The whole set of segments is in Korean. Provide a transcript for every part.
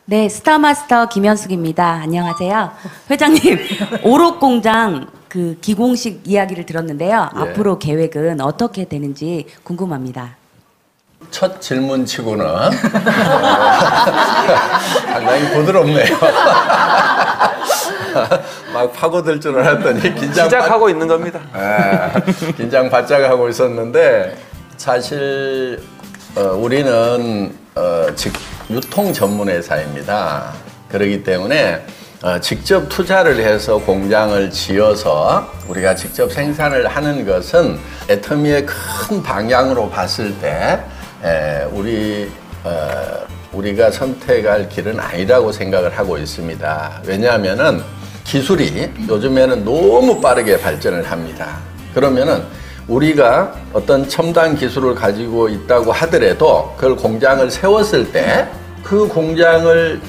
네, 스타마스터 김현숙입니다. 안녕하세요. 회장님, 오록공장 그 기공식 이야기를 들었는데요. 예. 앞으로 계획은 어떻게 되는지 궁금합니다. 첫 질문치고는 상당히 부드럽네요. 막 파고들 줄 알았더니 시작하고 있는 겁니다. 긴장 바짝 하고 있었는데 사실 우리는 유통 전문 회사입니다. 그렇기 때문에 직접 투자를 해서 공장을 지어서 우리가 직접 생산을 하는 것은 애터미의 큰 방향으로 봤을 때 우리가 선택할 길은 아니라고 생각을 하고 있습니다. 왜냐하면은 기술이 요즘에는 너무 빠르게 발전을 합니다. 그러면은 우리가 어떤 첨단 기술을 가지고 있다고 하더라도 그걸 공장을 세웠을 때 그 공장을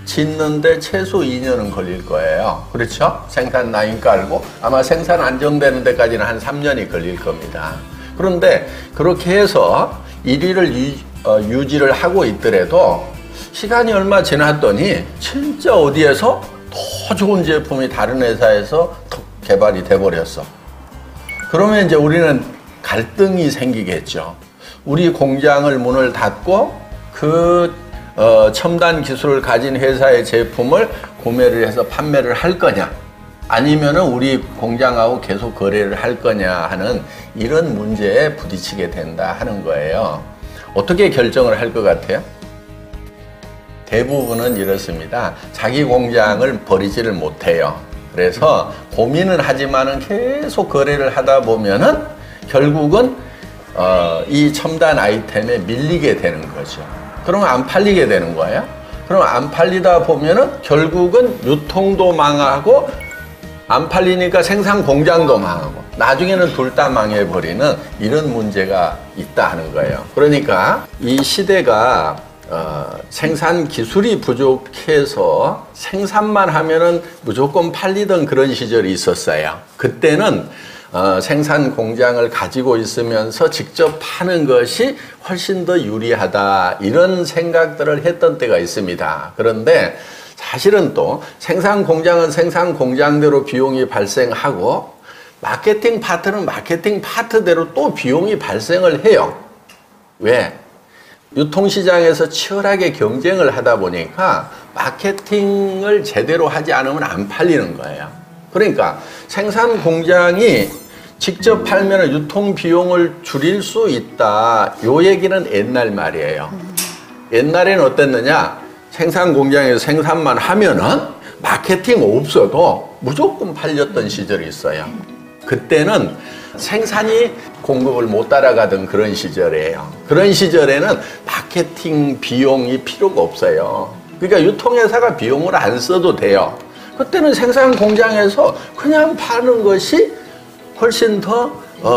짓는데 최소 2년은 걸릴 거예요. 그렇죠? 생산 라인 깔고 아마 생산 안정되는 데까지는 한 3년이 걸릴 겁니다. 그런데 그렇게 해서 1위를 유지를 하고 있더라도 시간이 얼마 지났더니 진짜 어디에서 더 좋은 제품이 다른 회사에서 더 개발이 돼버렸어. 그러면 이제 우리는 갈등이 생기겠죠. 우리 공장을 문을 닫고 그 첨단 기술을 가진 회사의 제품을 구매를 해서 판매를 할 거냐, 아니면은 우리 공장하고 계속 거래를 할 거냐 하는 이런 문제에 부딪히게 된다 하는 거예요. 어떻게 결정을 할 것 같아요? 대부분은 이렇습니다. 자기 공장을 버리지를 못해요. 그래서 고민을 하지만은 계속 거래를 하다 보면은 결국은 이 첨단 아이템에 밀리게 되는 거죠. 그러면 안 팔리게 되는 거예요. 그럼 안 팔리다 보면은 결국은 유통도 망하고 안 팔리니까 생산 공장도 망하고 나중에는 둘 다 망해버리는 이런 문제가 있다 하는 거예요. 그러니까 이 시대가 생산 기술이 부족해서 생산만 하면은 무조건 팔리던 그런 시절이 있었어요. 그때는 생산 공장을 가지고 있으면서 직접 파는 것이 훨씬 더 유리하다 이런 생각들을 했던 때가 있습니다. 그런데 사실은 또 생산 공장은 생산 공장대로 비용이 발생하고 마케팅 파트는 마케팅 파트대로 또 비용이 발생을 해요. 왜? 유통시장에서 치열하게 경쟁을 하다 보니까 마케팅을 제대로 하지 않으면 안 팔리는 거예요. 그러니까 생산 공장이 직접 팔면 유통 비용을 줄일 수 있다. 요 얘기는 옛날 말이에요. 옛날에는 어땠느냐? 생산 공장에서 생산만 하면은 마케팅 없어도 무조건 팔렸던 시절이 있어요. 그때는 생산이 공급을 못 따라가던 그런 시절이에요. 그런 시절에는 마케팅 비용이 필요가 없어요. 그러니까 유통회사가 비용을 안 써도 돼요. 그때는 생산 공장에서 그냥 파는 것이 훨씬 더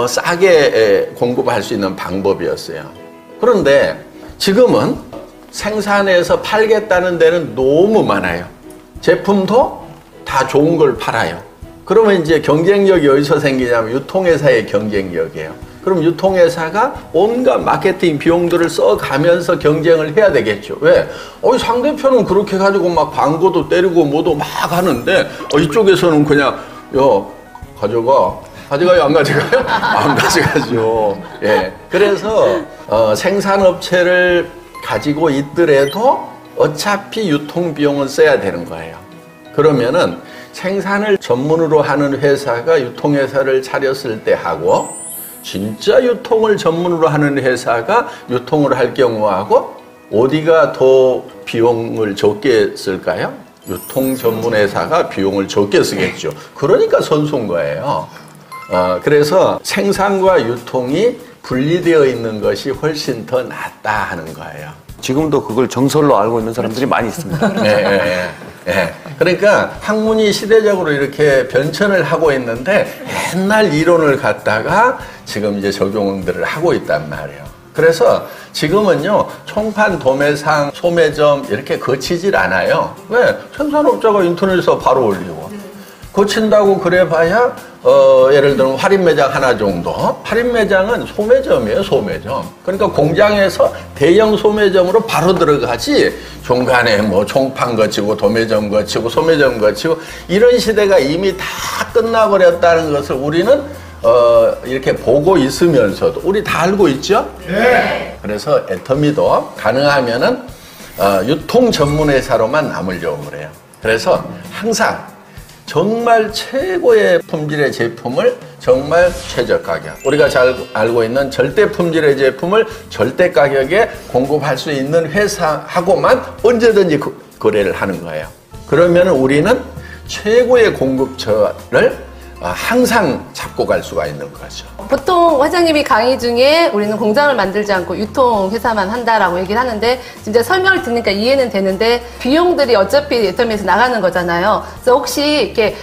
싸게 공급할 수 있는 방법이었어요. 그런데 지금은 생산해서 팔겠다는 데는 너무 많아요. 제품도 다 좋은 걸 팔아요. 그러면 이제 경쟁력이 어디서 생기냐면 유통회사의 경쟁력이에요. 그럼 유통회사가 온갖 마케팅 비용들을 써가면서 경쟁을 해야 되겠죠. 왜? 상대편은 그렇게 가지고 막 광고도 때리고 뭐도 막 하는데 이쪽에서는 그냥 가져가요? 안 가져가요? 안 가져가죠. 예. 그래서 생산업체를 가지고 있더라도 어차피 유통비용은 써야 되는 거예요. 그러면은 생산을 전문으로 하는 회사가 유통회사를 차렸을 때 하고 진짜 유통을 전문으로 하는 회사가 유통을 할 경우하고 어디가 더 비용을 적게 쓸까요? 유통 전문 회사가 비용을 적게 쓰겠죠. 그러니까 선수인 거예요. 그래서 생산과 유통이 분리되어 있는 것이 훨씬 더 낫다 하는 거예요. 지금도 그걸 정설로 알고 있는 사람들이 많이 있습니다. 네. 그러니까 학문이 시대적으로 이렇게 변천을 하고 있는데 옛날 이론을 갖다가 지금 이제 적용들을 하고 있단 말이에요. 그래서 지금은요, 총판, 도매상, 소매점 이렇게 거치질 않아요. 왜? 생산업자가 인터넷에서 바로 올리고 고친다고 그래봐야 예를 들면 할인 매장 하나 정도. 할인 매장은 소매점이에요, 소매점. 그러니까 공장에서 대형 소매점으로 바로 들어가지 중간에 뭐 종판 거치고 도매점 거치고 소매점 거치고 이런 시대가 이미 다 끝나버렸다는 것을 우리는 이렇게 보고 있으면서도 우리 다 알고 있죠? 네. 그래서 애터미도 가능하면은 유통 전문 회사로만 남으려고 그래요. 그래서 항상 정말 최고의 품질의 제품을 정말 최저 가격. 우리가 잘 알고 있는 절대 품질의 제품을 절대 가격에 공급할 수 있는 회사하고만 언제든지 거래를 하는 거예요. 그러면 우리는 최고의 공급처를 항상 잡고 갈 수가 있는 거죠. 보통 회장님이 강의 중에 우리는 공장을 만들지 않고 유통회사만 한다라고 얘기를 하는데 진짜 설명을 듣니까 이해는 되는데 비용들이 어차피 애터미에서 나가는 거잖아요. 그래서 혹시 이렇게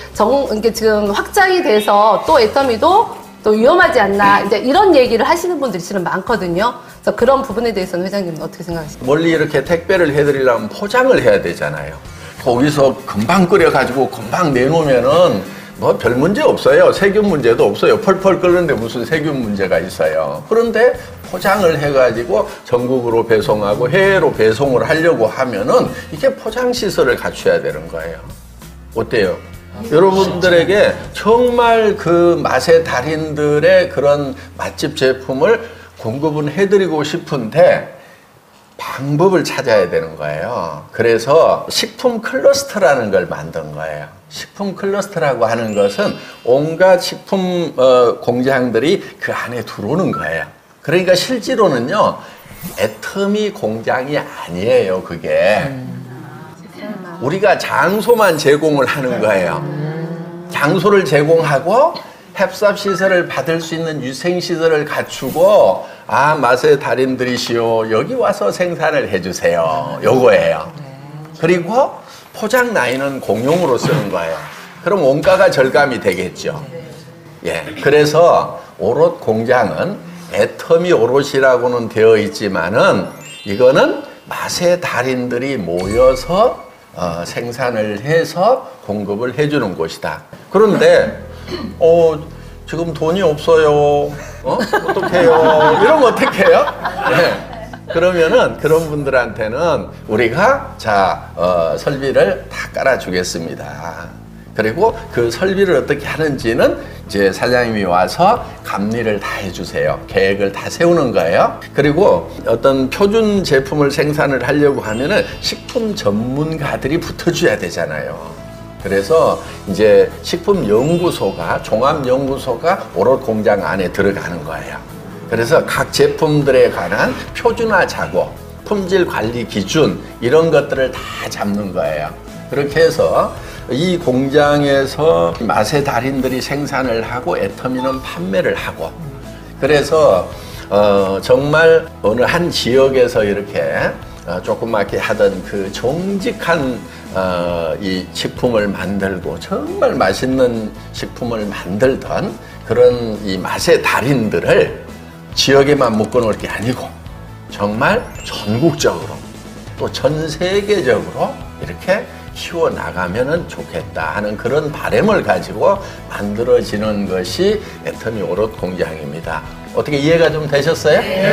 지금 확장이 돼서 또 애터미도 또 위험하지 않나 이제 이런 얘기를 하시는 분들이 실은 많거든요. 그래서 그런 부분에 대해서는 회장님은 어떻게 생각하십니까? 멀리 이렇게 택배를 해드리려면 포장을 해야 되잖아요. 거기서 금방 끓여가지고 금방 내놓으면은 뭐 별 문제 없어요. 세균 문제도 없어요. 펄펄 끓는데 무슨 세균 문제가 있어요. 그런데 포장을 해가지고 전국으로 배송하고 해외로 배송을 하려고 하면은 이게 포장 시설을 갖춰야 되는 거예요. 어때요? 여러분들에게 정말 그 맛의 달인들의 그런 맛집 제품을 공급은 해드리고 싶은데 방법을 찾아야 되는 거예요. 그래서 식품 클러스터라는 걸 만든 거예요. 식품 클러스터라고 하는 것은 온갖 식품 공장들이 그 안에 들어오는 거예요. 그러니까 실제로는요, 애터미 공장이 아니에요, 그게. 우리가 장소만 제공을 하는 거예요. 장소를 제공하고 햅삽 시설을 받을 수 있는 유생 시설을 갖추고 맛의 달인들이시오. 여기 와서 생산을 해주세요. 요거예요. 그리고 포장 라인은 공용으로 쓰는 거예요. 그럼 원가가 절감이 되겠죠. 예. 그래서 오롯 공장은 애터미 오롯이라고는 되어 있지만은 이거는 맛의 달인들이 모여서 생산을 해서 공급을 해주는 곳이다. 그런데 지금 돈이 없어요. 어떡해요? 이러면 어떡해요? 네. 그러면은 그런 분들한테는 우리가 설비를 다 깔아주겠습니다. 그리고 그 설비를 어떻게 하는지는 이제 사장님이 와서 감리를 다 해주세요. 계획을 다 세우는 거예요. 그리고 어떤 표준 제품을 생산을 하려고 하면은 식품 전문가들이 붙어줘야 되잖아요. 그래서 이제 식품연구소가, 종합연구소가 오롯 공장 안에 들어가는 거예요. 그래서 각 제품들에 관한 표준화 작업, 품질 관리 기준 이런 것들을 다 잡는 거예요. 그렇게 해서 이 공장에서 맛의 달인들이 생산을 하고 애터미는 판매를 하고, 그래서 정말 어느 한 지역에서 이렇게 조그맣게 하던 그 정직한 이 식품을 만들고 정말 맛있는 식품을 만들던 그런 이 맛의 달인들을 지역에만 묶어놓을 게 아니고 정말 전국적으로 또 전 세계적으로 이렇게 키워나가면 좋겠다 하는 그런 바람을 가지고 만들어지는 것이 애터미 오롯 공장입니다. 어떻게 이해가 좀 되셨어요? 네.